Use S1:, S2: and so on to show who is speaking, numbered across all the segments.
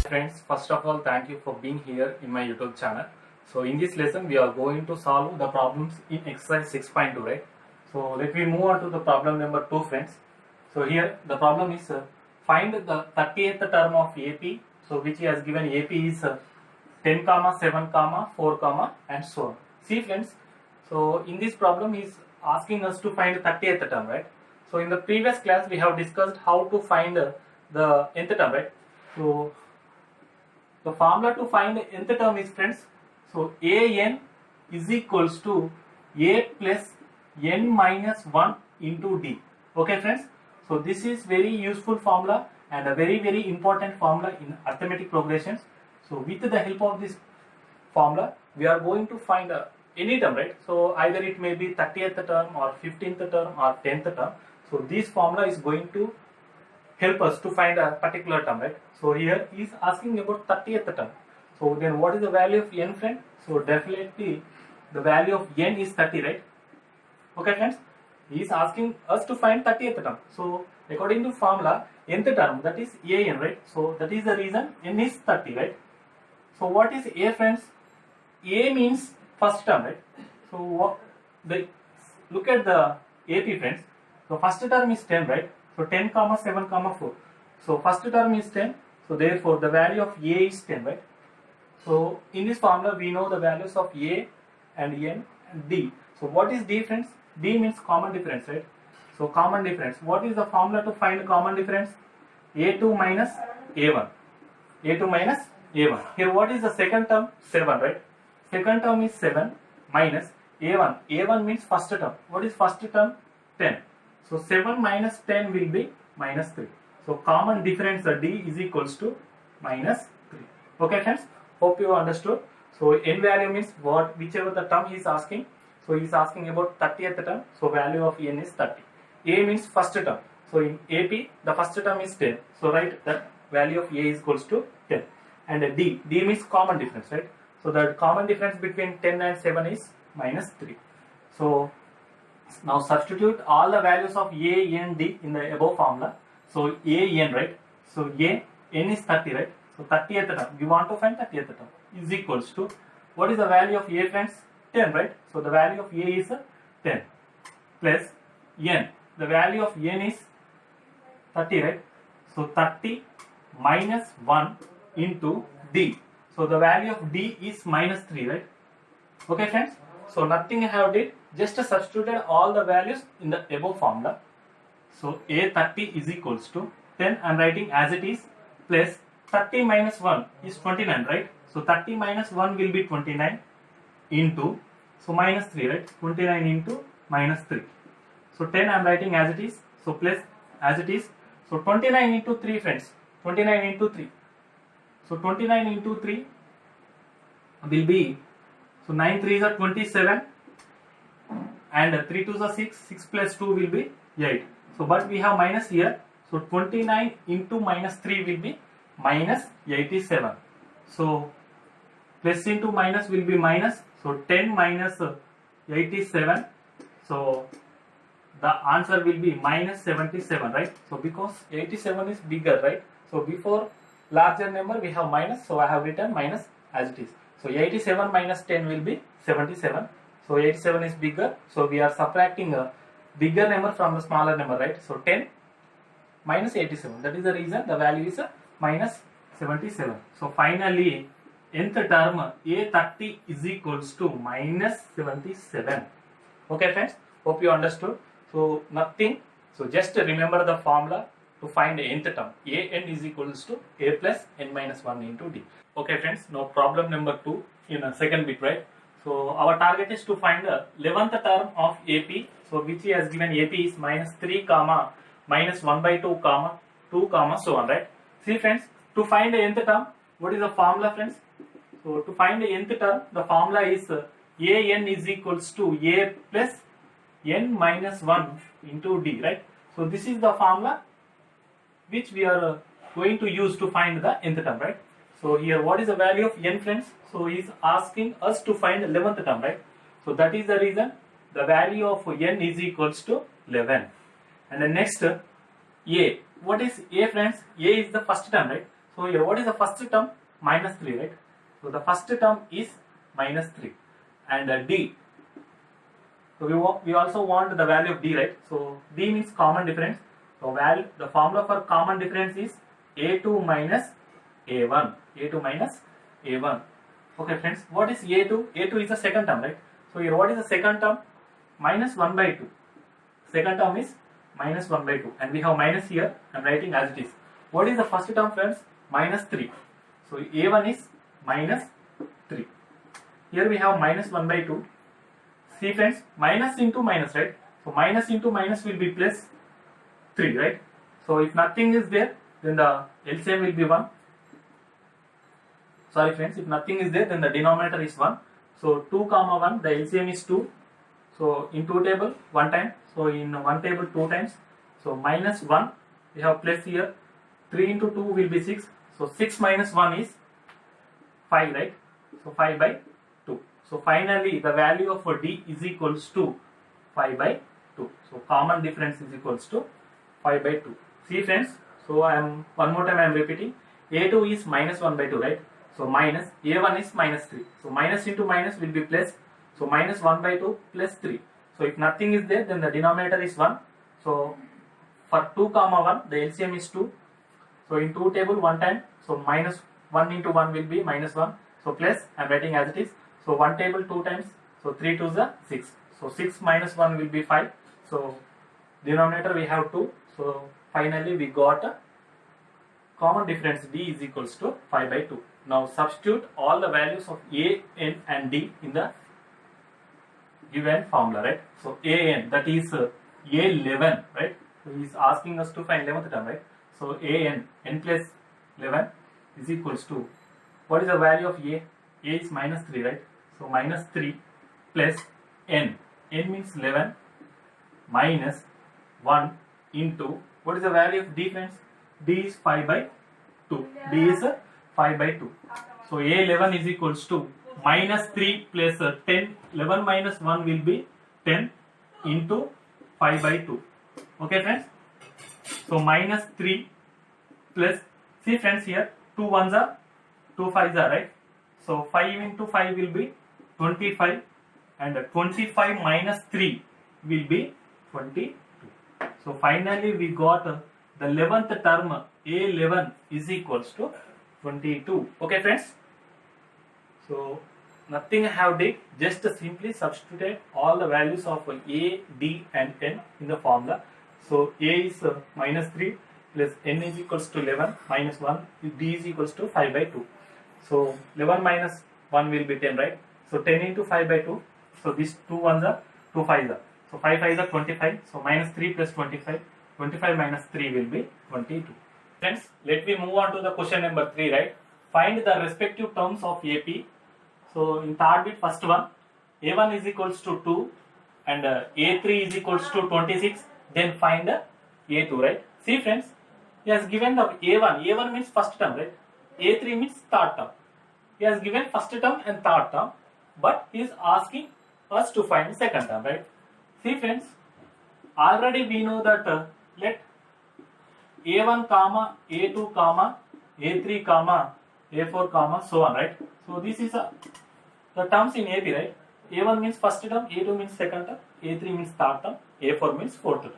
S1: Friends, first of all, thank you for being here in my YouTube channel. So in this lesson, we are going to solve the problems in exercise 6.2, right? So let me move on to the problem number 2, friends. So here the problem is find the 30th term of AP. So which he has given AP is 10, 7, 4, and so on. See friends, so in this problem he is asking us to find the 30th term, right? So in the previous class we have discussed how to find the nth term, right? So the formula to find the nth term is, friends, so an is equals to a plus n minus 1 into d. Okay friends, so this is very useful formula and a very important formula in arithmetic progressions. So with the help of this formula we are going to find any term, right? So either it may be 30th term or 15th term or 10th term. So this formula is going to help us to find a particular term, right? So here he is asking about 30th term. So then what is the value of n, friend? So definitely the value of n is 30, right? Okay friends, he is asking us to find 30th term. So according to formula, nth term, that is an, right? So that is the reason n is 30, right? So what is a, friends? A means first term, right? So what look at the AP, friends. So first term is 10, right? So 10, 7, 4. So first term is 10. So therefore the value of A is 10, right? So in this formula we know the values of A and N and D. So what is D, friends? D means common difference, right? So common difference. What is the formula to find common difference? A2 minus A1. A2 minus A1. Here what is the second term? 7, right? Second term is 7 minus A1. A1 means first term. What is first term? 10. So 7 minus 10 will be minus 3. So common difference D is equals to minus 3. Okay friends, hope you understood. So n value means what, whichever the term he is asking. So he is asking about 30th term. So value of n is 30. A means first term. So in AP the first term is 10. So write that value of A is equals to 10. And D means common difference, right? So the common difference between 10 and 7 is minus 3. So now substitute all the values of A, N, D in the above formula. So A, N, right? So A, N is 30, right? So 30th term, we want to find 30th term is equals to, what is the value of A, friends? 10, right? So the value of A is 10 plus N. The value of N is 30, right? So 30 minus 1 into D. So the value of D is minus 3, right? Okay friends, so nothing I have did, just substituted all the values in the above formula. So A30 is equals to 10, I am writing as it is, plus 30 minus 1 is 29, right? So 30 minus 1 will be 29 into, so minus 3, right? 29 into minus 3. So 10 I am writing as it is, so plus as it is. So 29 into 3, friends, 29 into 3. So 29 into 3 will be, so 9 3s are 27 and 3 2s are 6, 6 plus 2 will be 8. So but we have minus here, so 29 into minus 3 will be minus 87. So plus into minus will be minus, so 10 minus 87, so the answer will be minus 77, right? So because 87 is bigger, right? So before larger number we have minus, so I have written minus as it is. So 87 minus 10 will be 77. So 87 is bigger, so we are subtracting a bigger number from the smaller number, right? So 10 minus 87, that is the reason the value is minus 77. So finally nth term A30 is equals to minus 77. Okay friends, hope you understood. So nothing, so just remember the formula to find the nth term. An is equals to A plus n minus 1 into D. Okay friends, now problem number 2 in a second bit, right? So our target is to find the 11th term of AP. So which he has given AP is minus 3 comma minus 1 by 2 comma 2 comma so on, right? See friends, to find the nth term, what is the formula, friends? So to find the nth term, the formula is An is equals to A plus n minus 1 into D, right? So this is the formula which we are going to use to find the nth term, right? So here what is the value of n, friends? So he is asking us to find 11th term, right? So that is the reason the value of n is equals to 11. And the next A, what is A, friends? A is the first term, right? So So here what is the first term? Minus 3, right? So the first term is minus 3 and D. So we also want the value of D, right? So D means common difference. So the formula for common difference is A2 minus A1. A2 minus A1. Okay friends, what is A2? A2 is the second term, right? So here what is the second term? Minus 1 by 2. Second term is minus 1 by 2 and we have minus here. I am writing as it is. What is the first term friends? Minus 3. So A1 is minus 3. Here we have minus 1 by 2. See friends, minus into minus, right? So minus into minus will be plus 3, right? So if nothing is there, then the LCM will be 1. Sorry friends, if nothing is there, then the denominator is 1. So 2 comma 1, the LCM is 2. So in 2 table, 1 time. So in 1 table, 2 times. So minus 1, we have plus here. 3 into 2 will be 6. So 6 minus 1 is 5, right? So 5 by 2. So finally, the value of D is equals to 5 by 2. So common difference is equals to 5 by 2. See friends, so one more time I am repeating. A2 is minus 1 by 2, right? So minus, A1 is minus 3. So minus into minus will be plus. So minus 1 by 2 plus 3. So if nothing is there, then the denominator is 1. So for 2 comma 1, the LCM is 2. So in 2 table 1 time. So minus 1 into 1 will be minus 1. So plus, I am writing as it is. So 1 table 2 times. So 3 2 is 6. So 6 minus 1 will be 5. So denominator we have 2. So finally we got a common difference D is equals to 5 by 2. Now substitute all the values of A, N and D in the given formula, right? So AN, that is A11, right? So he is asking us to find 11th term, right? So AN, N plus 11 is equals to, what is the value of A? A is minus 3, right? So minus 3 plus N. N means 11 minus 1 into, what is the value of D friends? D is 5 by 2. D is 5 by 2. So A11 is equals to minus 3 plus 10. 11 minus 1 will be 10 into 5 by 2. Okay friends? So minus 3 plus, see friends here, 2 ones are, 2 fives are, right? So 5 into 5 will be 25 and 25 minus 3 will be 22. So finally we got the 11th term A11 is equals to 22. Okay friends? So nothing I have did, just simply substitute all the values of A, D and N in the formula. So A is minus 3 plus N is equals to 11 minus 1, D is equals to 5 by 2. So 11 minus 1 will be 10, right? So 10 into 5 by 2. So these 2 ones are 2 5s are. So 5 5s are 25. So minus 3 plus 25. 25 minus 3 will be 22. Friends, let me move on to the question number 3, right? Find the respective terms of AP. So in third bit, first one, A1 is equals to 2 and A3 is equals to 26. Then find A2, right? See friends, he has given the A1. A1 means first term, right? A3 means third term. He has given first term and third term, but he is asking us to find second term, right? See friends, already we know that let A1 comma A2 comma A3 comma A4 comma so on, right? So this is the terms in AP, right? A1 means first term, A2 means second term, A3 means third term, A4 means fourth term.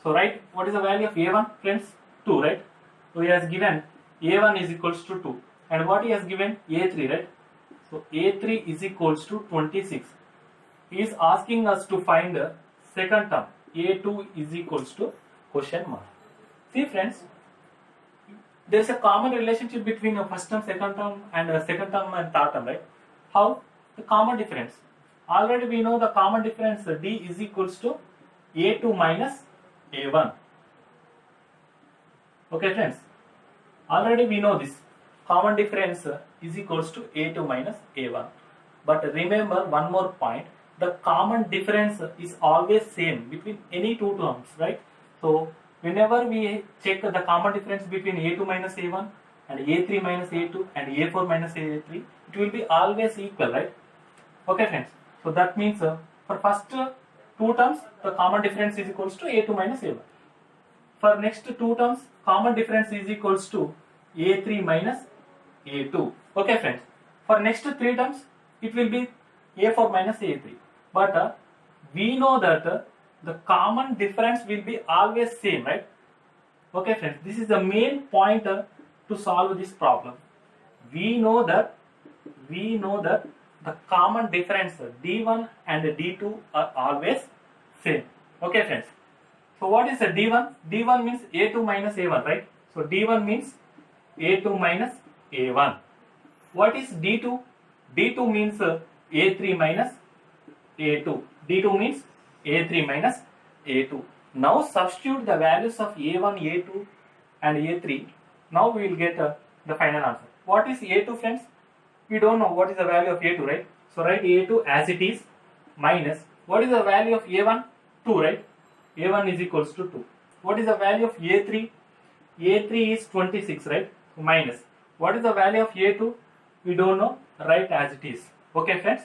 S1: So right, what is the value of A1 friends? 2, right? So he has given A1 is equals to 2 and what he has given A3, right? So A3 is equals to 26. He is asking us to find the second term. A2 is equals to question mark. See friends, there is a common relationship between a first term, second term and second term and third term, right? How? The common difference. Already we know the common difference D is equals to A2 minus A1. Okay friends, already we know this. Common difference is equals to A2 minus A1. But remember one more point, the common difference is always same between any two terms, right? So whenever we check the common difference between A2 minus A1 and A3 minus A2 and A4 minus A3, it will be always equal, right? Okay friends, so that means for first two terms, the common difference is equals to A2 minus A1. For next two terms, common difference is equals to A3 minus A2. Okay friends, for next 3 terms it will be A4 minus A3, but we know that the common difference will be always same, right? Okay friends, this is the main point to solve this problem. We know that the common difference D1 and D2 are always same. Okay friends, so what is the D1? D1 means A2 minus A1, right? So D1 means A2 minus A1. What is D2? D2 means A3 minus A2. D2 means A3 minus A2. Now substitute the values of A1, A2 and A3. Now we will get the final answer. What is A2 friends? We don't know what is the value of A2, right? So write A2 as it is minus, what is the value of A1? 2, right? A1 is equals to 2. What is the value of A3? A3 is 26, right? So minus, what is the value of A2? We don't know, write as it is. Okay friends,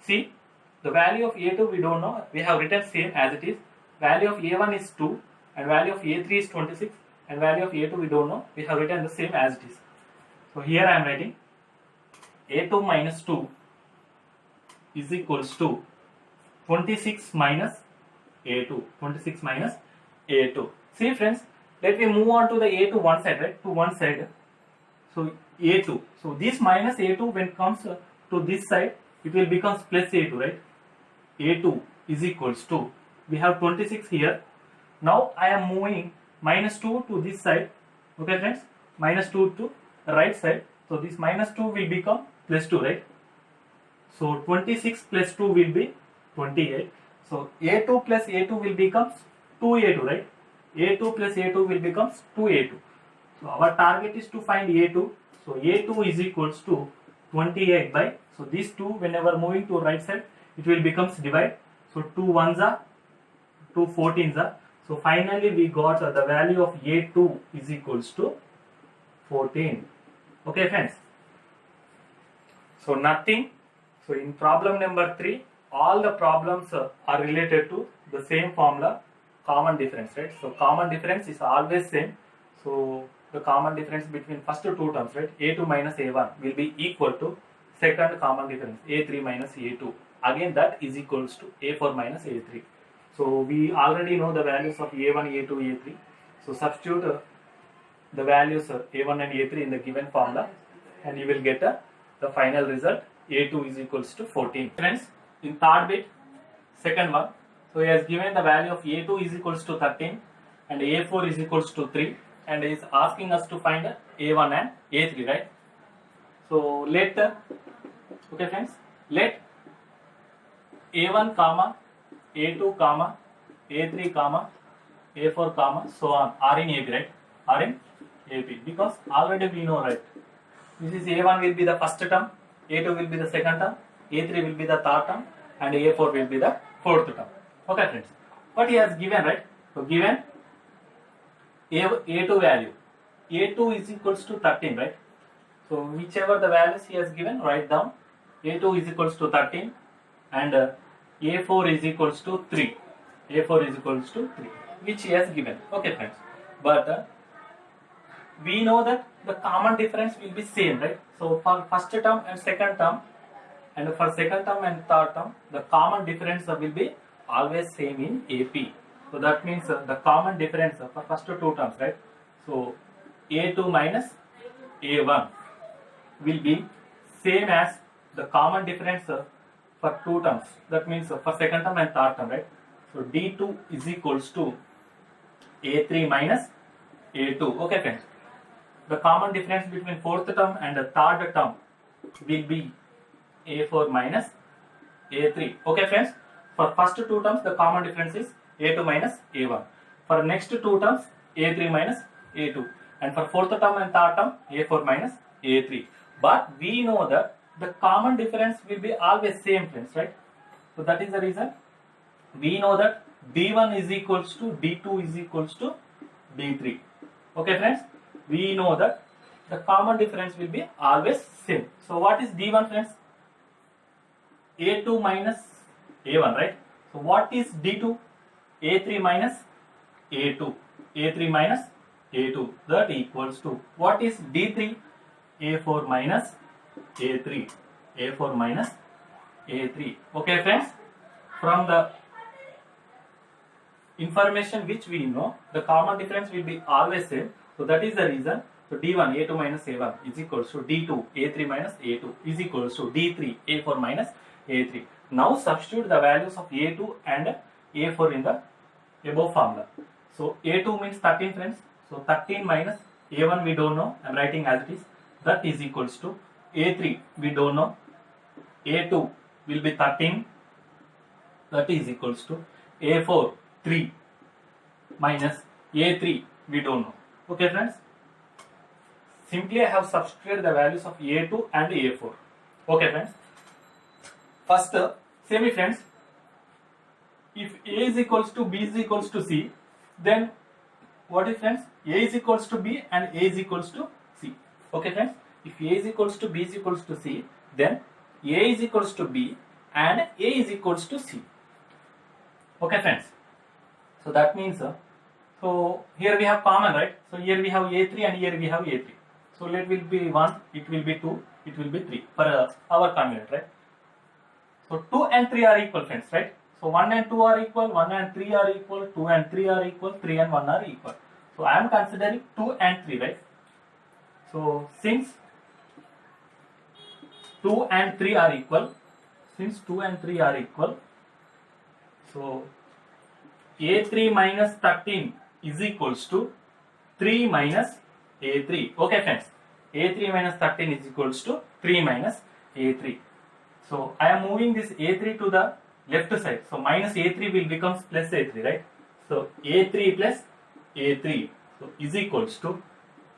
S1: see, the value of A2 we don't know, we have written same as it is. Value of A1 is 2 and value of A3 is 26 and value of A2 we don't know, we have written the same as it is. So here I am writing A2 minus 2 is equals to 26 minus A2. 26 minus A2. See friends, let me move on to the A2 one side, right? To one side. So A2. So this minus A2 when comes to this side, it will become plus A2, right? A2 is equals to, we have 26 here. Now I am moving minus 2 to this side. Okay friends, minus 2 to the right side. So this minus 2 will become plus 2, right? So 26 plus 2 will be 28. So A2 plus A2 will become 2A2, right? A2 plus A2 will become 2A2. So our target is to find A2. So A2 is equals to 28 by, so these 2 whenever moving to right side, it will becomes divide. So 2 1s are, 2 14s are. So finally we got the value of A2 is equals to 14. Okay friends. So nothing. So in problem number 3, all the problems are related to the same formula, common difference, right? So common difference is always same. So the common difference between first 2 terms, right? A2 minus A1 will be equal to second common difference A3 minus A2. Again that is equals to A4 minus A3. So we already know the values of A1, A2, A3. So substitute the values of A1 and A3 in the given formula and you will get the final result. A2 is equals to 14. Friends, in third bit, second one, so he has given the value of A2 is equals to 13 and A4 is equals to 3 and he is asking us to find A1 and A3, right? So let, okay friends, let A1 comma, A2 comma, A3 comma, A4 comma, so on are in AB, right? Are in AB, because already we know, right? This is A1 will be the first term, A2 will be the second term, A3 will be the third term and A4 will be the fourth term. Okay friends, what he has given, right? So given A2 value, A2 is equals to 13, right? So whichever the values he has given, write down. A2 is equals to 13 and A4 is equals to 3. A4 is equals to 3, which he has given. Okay friends, but we know that the common difference will be same, right? So for first term and second term, and for second term and third term, the common difference will be always same in AP. So that means the common difference for first 2 terms, right? So A2 minus A1 will be same as the common difference for 2 terms. That means for second term and third term, right? So D2 is equals to A3 minus A2. Okay friends, the common difference between fourth term and the third term will be A4 minus A3. Okay friends, for first 2 terms the common difference is A2 minus A1. For next 2 terms A3 minus A2, and for fourth term and third term A4 minus A3. But we know that the common difference will be always same friends, right? So that is the reason we know that D1 is equals to D2 is equals to D3. Okay friends, we know that the common difference will be always same. So what is D1 friends? A2 minus A1, right? So what is D2? A3 minus A2. A3 minus A2, that equals to, what is D3? A4 minus A3, A4 minus A3. Okay friends, from the information which we know, the common difference will be always same. So that is the reason. So D1 A2 minus A1 is equals to D2 A3 minus A2 is equals to D3 A4 minus A3. Now substitute the values of A2 and A4 in the above formula. So A2 means 13 friends. So 13 minus A1 we don't know. I am writing as it is. That is equals to A3 we don't know. A2 will be 13. That is equals to A4 3 minus A3 we don't know. Okay friends. Simply I have substituted the values of A2 and A4. Okay friends. First, say me friends, if A is equals to B is equals to C, then what is friends? A is equals to B and A is equals to C. Okay friends. If A is equals to B is equals to C, then A is equals to B and A is equals to C. Okay friends. So that means, so here we have common, right? So here we have A3 and here we have A3. So let will be 1, it will be 2, it will be 3 for our convenient, right? So 2 and 3 are equal friends, right? So 1 and 2 are equal, 1 and 3 are equal, 2 and 3 are equal, 3 and 1 are equal. So I am considering 2 and 3, right? So since 2 and 3 are equal, so A3 minus 13 is equals to 3 minus A3. Okay friends, A3 minus 13 is equals to 3 minus A3. So I am moving this A3 to the left side. So minus A3 will become plus A3, right? So A3 plus A3 so is equals to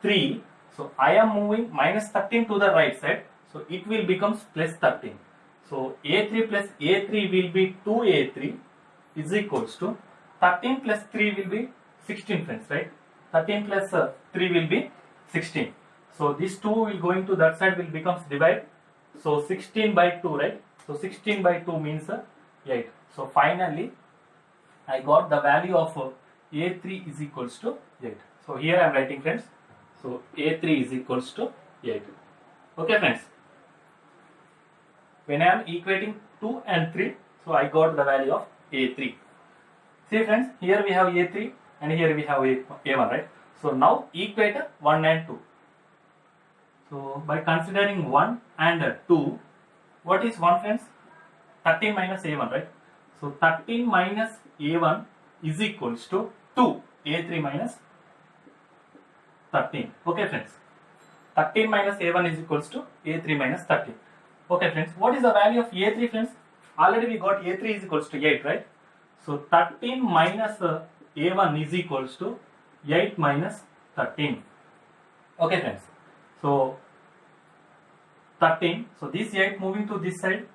S1: 3. So I am moving minus 13 to the right side. So it will become plus 13. So A3 plus A3 will be 2A3 is equals to 13 plus 3 will be 16 friends, right? 13 plus 3 will be 16. So this 2 will going to that side will becomes divide. So 16 by 2, right? So 16 by 2 means 8. So finally I got the value of A3 is equals to 8. So here I am writing friends. So A3 is equals to 8. Okay friends. When I am equating 2 and 3, so I got the value of A3. See friends, here we have A3 and here we have A1, right? So now equate 1 and 2. So by considering 1 and 2, what is 1 friends? 13 minus A1, right? So 13 minus A1 is equals to 2 A3 minus 13. Okay friends. 13 minus A1 is equals to A3 minus 13. Okay friends, what is the value of A3 friends? Already we got A3 is equals to 8, right? So 13 minus A1 is equals to 8 minus 13. Okay friends. So 13, so this 8 moving to this side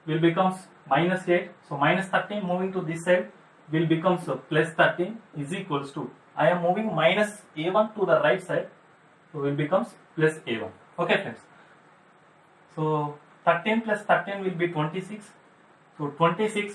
S1: will becomes minus 8. So minus 13 moving to this side will becomes plus 13 is equals to, I am moving minus A1 to the right side, so will becomes plus A1. Okay friends. So 13 plus 13 will be 26. So 26